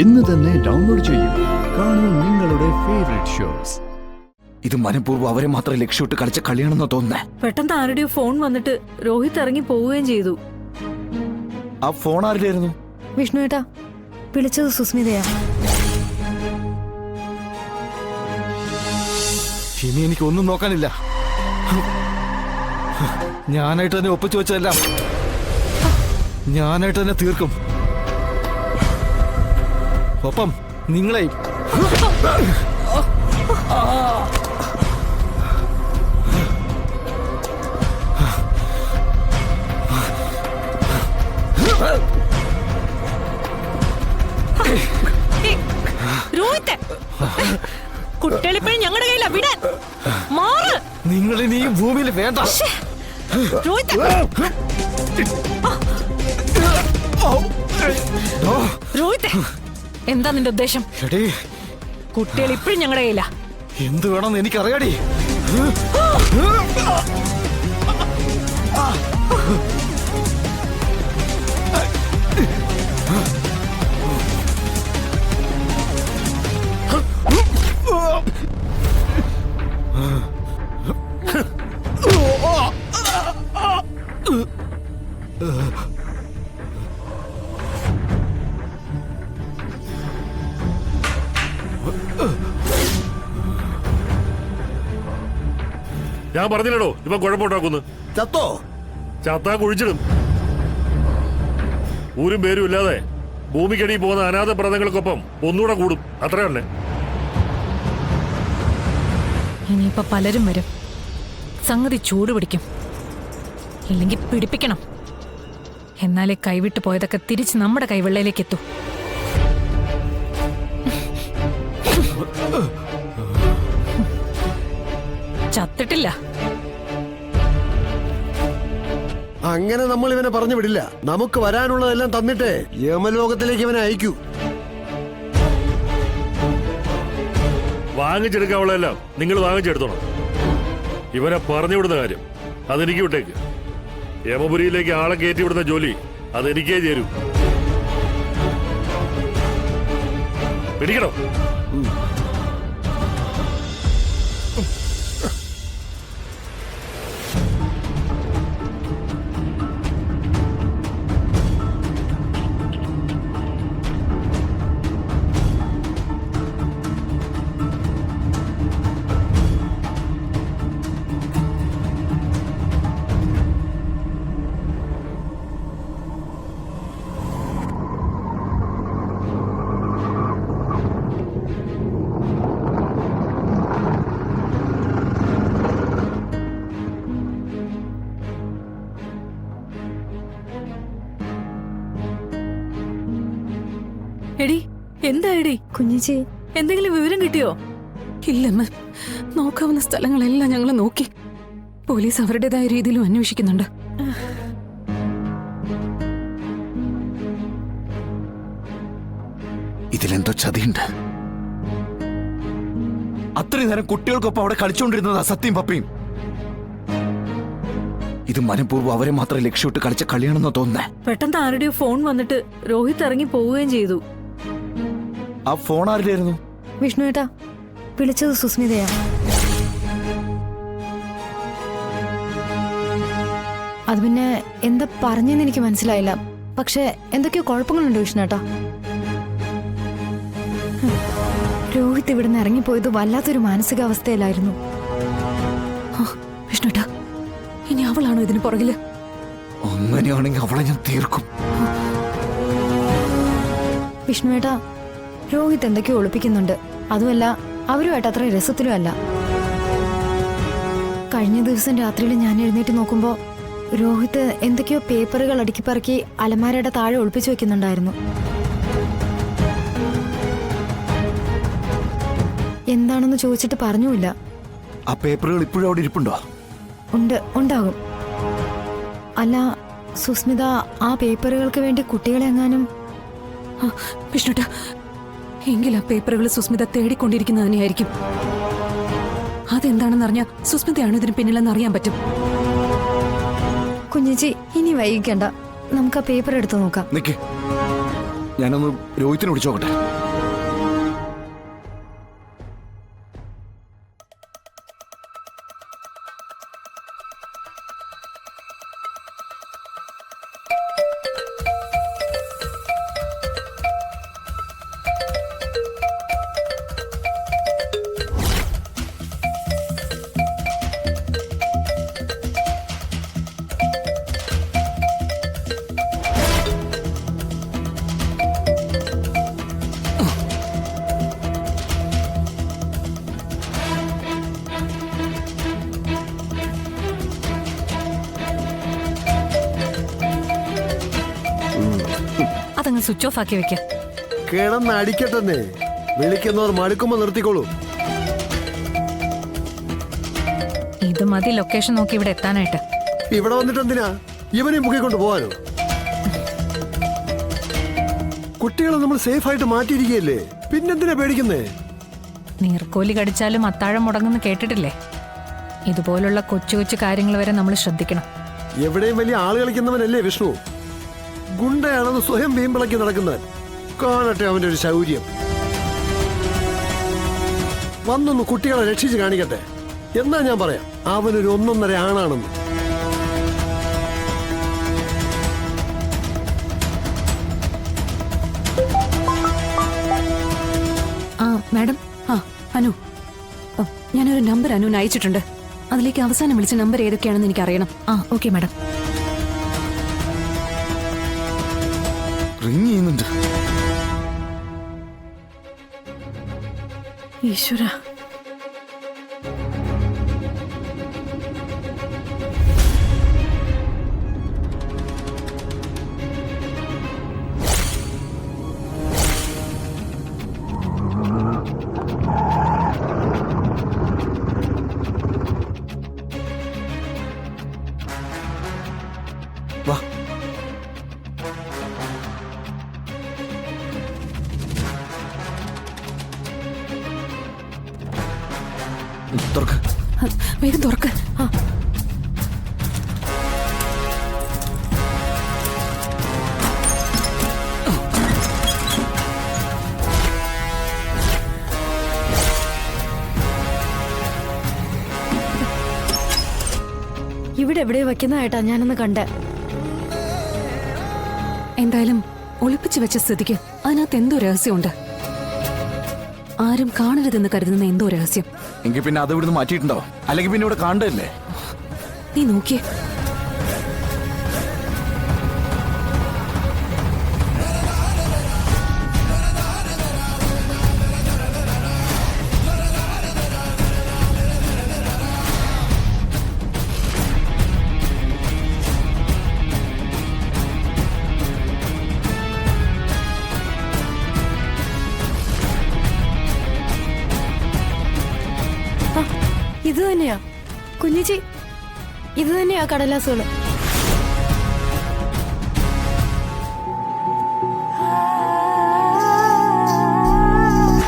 ഇന്ന് തന്നെ ഡൗൺലോഡ് ചെയ്യൂ. കാണൂ നിങ്ങളുടെ ഫേവറേറ്റ് ഷോസ്. ഇത് മനഃപൂർവ്വം അവരെ മാത്രം ലക്ഷ്യമിട്ട് കളിച്ച കളിയാണെന്നോ തോന്നുന്നേ. പെട്ടെന്ന് ആരുടെയോ ഫോൺ വന്നിട്ട് രോഹിത് ഇറങ്ങി പോവുകയും ചെയ്തു. ആ ഫോൺ ആരുടെയായിരുന്നു? വിഷ്ണു ഏട്ടാ, വിളിച്ചത് സുസ്മിതയാ. ഇനി എനിക്കൊന്നും നോക്കാനില്ല. ഞാനായിട്ട് തന്നെ ഒപ്പിച്ചു വെച്ചതെല്ലാം ഞാനായിട്ട് തന്നെ തീർക്കും. ഒപ്പം നിങ്ങളെ. കുട്ടികളിപ്പോഴും ഞങ്ങളുടെ കയ്യിലാ, വിടാൻ മാറ്. നിങ്ങൾ ഇനി ഈ ഭൂമിയിൽ വേണ്ട. രോഹിത്, എന്താ നിന്റെ ഉദ്ദേശം? കുട്ടികൾ ഇപ്പോഴും ഞങ്ങളുടെ കയ്യിലാ. എന്ത് വേണമെന്ന് എനിക്കറിയാടി. ഞാൻ പറഞ്ഞില്ലടോ ഇപ്പൊ കുഴപ്പമുണ്ടാക്കുന്നു. ചത്തോ? ചത്താ കുഴിച്ചിടും. ഊരും പേരും ഇല്ലാതെ ഭൂമിക്കടിയിൽ പോകുന്ന അനാഥ പ്രതങ്ങൾക്കൊപ്പം ഒന്നുകൂടെ കൂടും. അത്ര തന്നെ. ഇനിയിപ്പൊ പലരും വരും. സംഗതി ചൂട് പിടിക്കും. ഇല്ലെങ്കിൽ പിടിപ്പിക്കണം. എന്നാലേ കൈവിട്ടു പോയതൊക്കെ തിരിച്ച് നമ്മുടെ കൈവെള്ളയിലേക്ക് എത്തൂ. ചത്തിട്ടില്ല. അങ്ങനെ നമ്മൾ ഇവനെ പറഞ്ഞു വിടില്ല. നമുക്ക് വരാനുള്ളതെല്ലാം തന്നിട്ട് യമലോകത്തിലേക്ക് ഇവനെ അയക്കൂ. വാങ്ങിച്ചെടുക്കാനുള്ളതെല്ലാം നിങ്ങൾ വാങ്ങിച്ചെടുത്തോണം. ഇവനെ പറഞ്ഞു വിടുന്ന കാര്യം അതെനിക്ക് വിട്ടേക്ക്. യമപുരിയിലേക്ക് ആളെ കയറ്റി വിടുന്ന ജോലി അതെനിക്കേ ചേരൂ. പിടിക്കണോ? എടി, എന്തായടി? കുഞ്ഞിച്ചി, എന്തെങ്കിലും വിവരം കിട്ടിയോ? ഇല്ലമ്മ, നോക്കാവുന്ന സ്ഥലങ്ങളെല്ലാം ഞങ്ങൾ നോക്കി. പോലീസ് അവരുടേതായ രീതിയിലും അന്വേഷിക്കുന്നുണ്ട്. ഇതിലെന്തോ ചതിയുണ്ട്. അത്രയും നേരം കുട്ടികൾക്കൊപ്പം അവിടെ കളിച്ചുകൊണ്ടിരുന്നത് സത്യം പപ്പയും. ഇത് മനഃപൂർവ്വം അവരെ മാത്രം ലക്ഷ്യമിട്ട് കളിച്ച കളിയാണെന്നോ തോന്നുന്നേ. പെട്ടെന്ന് ആരുടെയോ ഫോൺ വന്നിട്ട് രോഹിത് ഇറങ്ങി പോവുകയും ചെയ്തു. ആ ഫോൺ ആരുടെയായിരുന്നു? വിഷ്ണു ഏട്ടാ, വിളിച്ചത് സുസ്മിതയാ. അത് പിന്നെ എന്താ പറഞ്ഞെന്ന് എനിക്ക് മനസ്സിലായില്ല. പക്ഷെ എന്തൊക്കെയോ കുഴപ്പങ്ങളുണ്ട് വിഷ്ണുട്ടാ. രോഹിത് ഇവിടുന്ന് ഇറങ്ങിപ്പോയത് വല്ലാത്തൊരു മാനസികാവസ്ഥയിലായിരുന്നു. വിഷ്ണുട്ടാ, ഇനി അവളാണോ ഇതിന് പുറകില്? അങ്ങനെയാണെങ്കിൽ അവളെ ഞാൻ തീർക്കും. വിഷ്ണുവേട്ടാ, രോഹിത് എന്തൊക്കെയോ ഒളിപ്പിക്കുന്നുണ്ട്. അതുമല്ല, അവരുമായിട്ട് അത്ര രസത്തിലും അല്ല. കഴിഞ്ഞ ദിവസം രാത്രിയിൽ ഞാൻ എഴുന്നേറ്റ് നോക്കുമ്പോ രോഹിത് എന്തൊക്കെയോ പേപ്പറുകൾ അടുക്കിപ്പറക്കി അലമാരയുടെ താഴെ ഒളിപ്പിച്ചു വെക്കുന്നുണ്ടായിരുന്നു. എന്താണെന്ന് ചോദിച്ചിട്ട് പറഞ്ഞുമില്ല. ആ പേപ്പറുകൾ ഇപ്പോഴും അവിടെ ഇരിപ്പുണ്ടോ? ഉണ്ടാകും. അല്ല, സുസ്മിത ആ പേപ്പറുകൾക്ക് വേണ്ടി കുട്ടികളെ എങ്ങാനും... വിഷ്ണുട്ടാ, എങ്കിൽ ആ പേപ്പറുകൾ സുസ്മിത തേടിക്കൊണ്ടിരിക്കുന്നത് തന്നെയായിരിക്കും. അതെന്താണെന്നറിഞ്ഞാൽ സുസ്മിതയാണ് ഇതിന് പിന്നിലെന്ന് അറിയാൻ പറ്റും. കുഞ്ഞിച്ചി, ഇനി വൈകിക്കണ്ട, നമുക്ക് ആ പേപ്പർ എടുത്തു നോക്കാം. നിക്ക്, ഞാനൊന്ന് രോഹിത്തിനെ വിളിച്ചു നോക്കട്ടെ. അതങ്ങ് സ്വിച്ച് ഓഫ് ആക്കി വെക്ക. കിടന്ന് അടിക്കട്ടെന്നേ. വിളിക്കുന്നവർ മടുക്കുമ്പോ നിർത്തിക്കോളൂ. ഇത് മതി ലൊക്കേഷൻ നോക്കി ഇവിടെ എത്താനായിട്ട്. ഇവിടെ വന്നിട്ട് എന്തിനാ ഇവനെ മുക്കിക്കൊണ്ട് പോവാനോ? കുട്ടികളെ നമ്മൾ സേഫ് ആയിട്ട് മാറ്റിയിരിക്കുകയല്ലേ, പിന്നെന്തിനാ പേടിക്കുന്നേ? നീർക്കോലി കടിച്ചാലും അത്താഴം മുടങ്ങുന്നു കേട്ടിട്ടില്ലേ? ഇതുപോലുള്ള കൊച്ചു കൊച്ചു കാര്യങ്ങൾ വരെ നമ്മൾ ശ്രദ്ധിക്കണം. എവിടെയും വലിയ ആള് കളിക്കുന്നവനല്ലേ വിഷ്ണു. ഗുണ്ടയാണെന്ന് സ്വയം വീമ്പിളക്കി നടക്കുന്നവൻ. കാണട്ടെ അവന്റെ ഒരു ശൗര്യം. വന്നൊന്ന് കുട്ടികളെ രക്ഷിച്ച് കാണിക്കട്ടെ. എന്നാ ഞാൻ പറയാം അവനൊരു 1.5 ആണാണെന്ന്. ആ മാഡം. ആ അനു, ഞാനൊരു നമ്പർ അനുവിന് അയച്ചിട്ടുണ്ട്. അതിലേക്ക് അവസാനം വിളിച്ച നമ്പർ ഏതൊക്കെയാണെന്ന് എനിക്ക് അറിയണം. ആ ഓക്കെ മാഡം. റിങ് ചെയ്യുന്നുണ്ട്. ഈശ്വര, വാ. തുറക്ക്. വേഗം തുറക്ക്. ആ ഇവിടെ എവിടെയോ വെക്കുന്നതായിട്ടാ ഞാനൊന്ന് കണ്ടേ. എന്തായാലും ഒളിപ്പിച്ചു വെച്ച സ്ഥിതിക്ക് അതിനകത്ത് എന്തോ രഹസ്യമുണ്ട്. ആരും കാണരുതെന്ന് കരുതുന്ന എന്തോ രഹസ്യം. എങ്കിൽ പിന്നെ അത് ഇവിടുന്ന് മാറ്റിയിട്ടുണ്ടോ? അല്ലെങ്കിൽ പിന്നെ ഇവിടെ കാണണ്ടല്ലേ? നീ നോക്കിയേ. ഇത് തന്നെയാ കുഞ്ഞിച്ചി, ഇത് തന്നെയാ കടലാസുകള്.